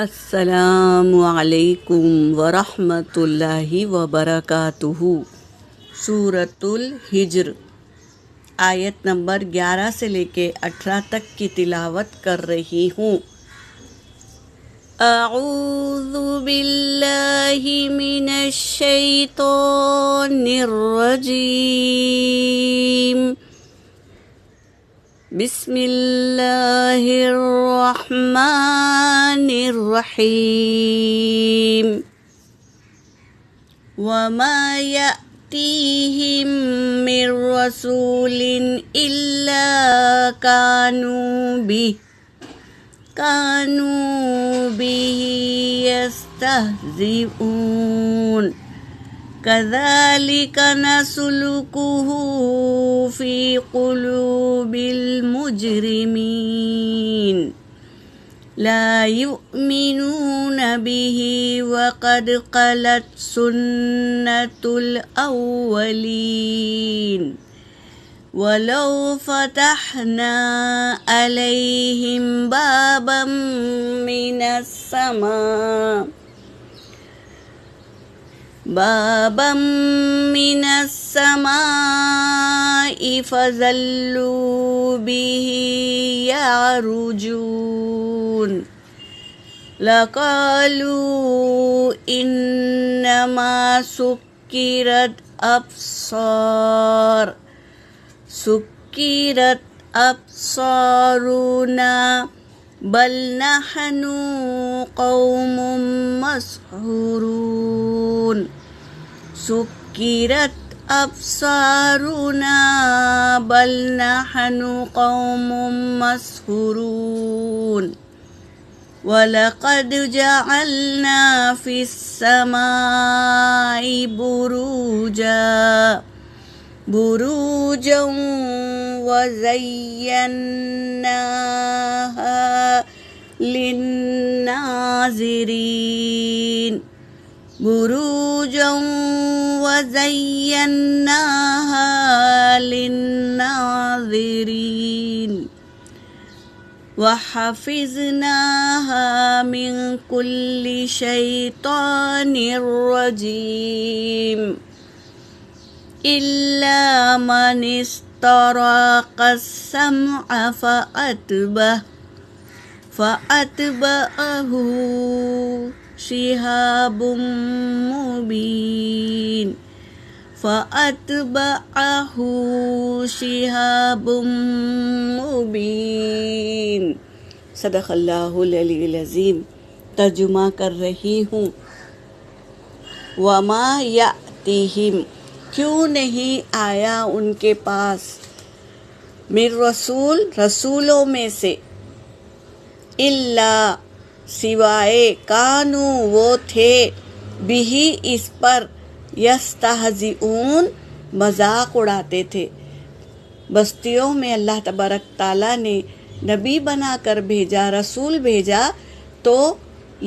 السلام علیکم ورحمۃ اللہ وبرکاتہ۔ سورۃ الحجر آیت نمبر 11 سے لے کے 18 تک کی تلاوت کر رہی ہوں۔ اعوذ باللہ من الشیطان الرجیم، بسم اللہ الرحمن الرحیم۔ وما یأتیہم من رسول الا كانوا به يستهزئون كذلك نسلكه في قلوب المجرمين لا يؤمنون به وقد خلت سنة الأولين ولو فتحنا عليهم بابا من السماء فظلوا به يعرجون لقالوا إنما سكرت أبصارنا بل نحن قوم مسحورون سكرت أبصارنا بل نحن قوم مسحورون وَلَقَدْ جَعَلْنَا فِي السَّمَاءِ بُرُوجًا وَزَيَّنَّاهَا لِلنَّاظِرِينَ وَحَفِظْنَاهَا مِنْ كُلِّ شَيْطَانٍ رَجِيمٍ إِلَّا مَنِ اسْتَرَقَ السَّمْعَ فَأَتْبَعَهُ شِهَابٌ مبین۔ صدق اللہ العلی العظیم۔ ترجمہ کر رہی ہوں۔ وما یأتیہم، کیوں نہیں آیا ان کے پاس، من رسول، رسولوں میں سے، الا سوائے، کانو وہ تھے، بھی اس پر، یستہزئون مذاق اڑاتے تھے۔ بستیوں میں اللہ تبارک تعالیٰ نے نبی بنا کر بھیجا، رسول بھیجا، تو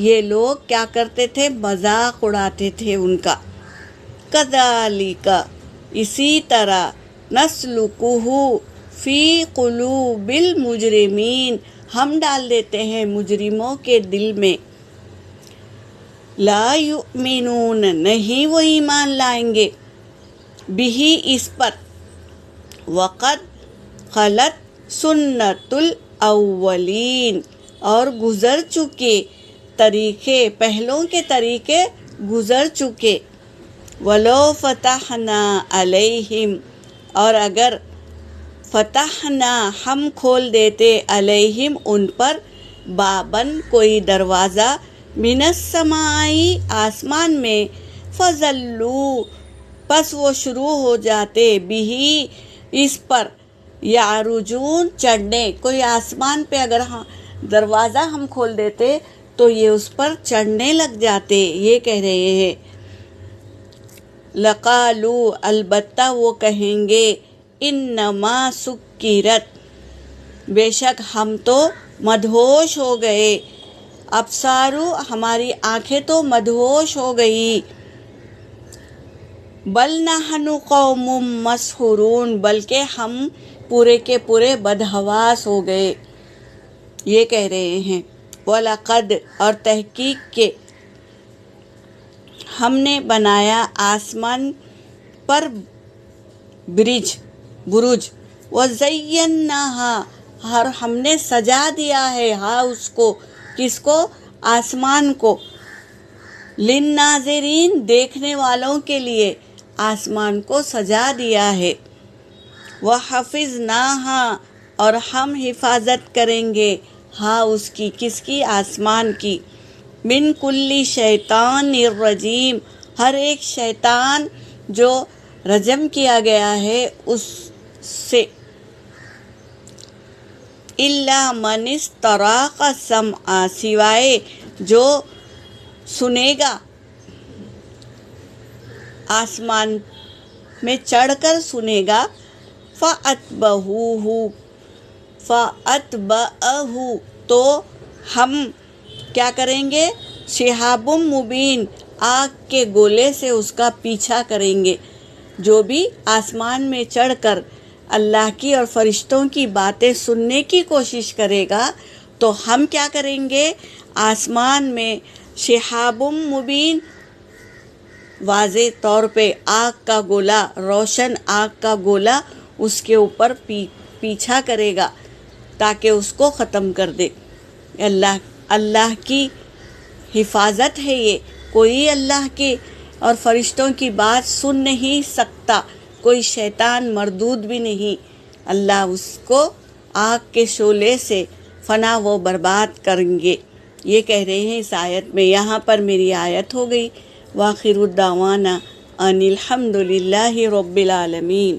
یہ لوگ کیا کرتے تھے؟ مذاق اڑاتے تھے ان کا۔ کذالک، اسی طرح، نسلکہ فی قلوب المجرمین، ہم ڈال دیتے ہیں مجرموں کے دل میں۔ لا یؤمنون، نہیں وہ ایمان لائیں گے، بھی اس پر، وقد خلت سنت الاولین، اور گزر چکے طریقے، پہلوں کے طریقے گزر چکے۔ ولو فتحنا علیہم، اور اگر فتحنا، ہم کھول دیتے، علیہم ان پر، بابن کوئی دروازہ، من السماء آسمان میں، فظلوا پس وہ شروع ہو جاتے، بھی اس پر، یعرجون چڑھنے، کوئی آسمان پہ اگر دروازہ ہم کھول دیتے تو یہ اس پر چڑھنے لگ جاتے۔ یہ کہہ رہے ہیں، لقالوا البتہ وہ کہیں گے، انما سکرت بے شک ہم تو مدہوش ہو گئے، ابصارو ہماری آنکھیں تو مدہوش ہو گئی، بل نحن قوم مسحورون بلکہ ہم پورے کے پورے بدحواس ہو گئے۔ یہ کہہ رہے ہیں وَلَقَدْ اور تحقیق کے ہم نے بنایا آسمان پر برج وَزَيَّنَّاهَا اور ہم نے سجا دیا ہے اس کو، کس کو؟ آسمان کو، لِلنَّاظِرِينَ دیکھنے والوں کے لیے آسمان کو سجا دیا ہے۔ وَحَفِظْنَاهَا اور ہم حفاظت کریں گے اس کی، کس کی؟ آسمان کی، من کل شیطان الرجیم ہر ایک شیطان جو رجم کیا گیا ہے اس سے، الا من استراق السمع سوائے جو سنے گا، آسمان میں چڑھ کر سنے گا، فَأَتْبَعَهُ تو ہم کیا کریں گے؟ شہاب مبین آگ کے گولے سے اس کا پیچھا کریں گے۔ جو بھی آسمان میں چڑھ کر اللہ کی اور فرشتوں کی باتیں سننے کی کوشش کرے گا تو ہم کیا کریں گے؟ آسمان میں شہاب مبین واضح طور پہ آگ کا گولا، روشن آگ کا گولا اس کے اوپر پیچھا کرے گا تاکہ اس کو ختم کر دے۔ اللہ کی حفاظت ہے یہ، کوئی اللہ کے اور فرشتوں کی بات سن نہیں سکتا، کوئی شیطان مردود بھی نہیں، اللہ اس کو آگ کے شعلے سے فنا و برباد کریں گے۔ یہ کہہ رہے ہیں اس آیت میں۔ یہاں پر میری آیت ہو گئی۔ وآخر الدعوانا ان الحمد للہ رب العالمین۔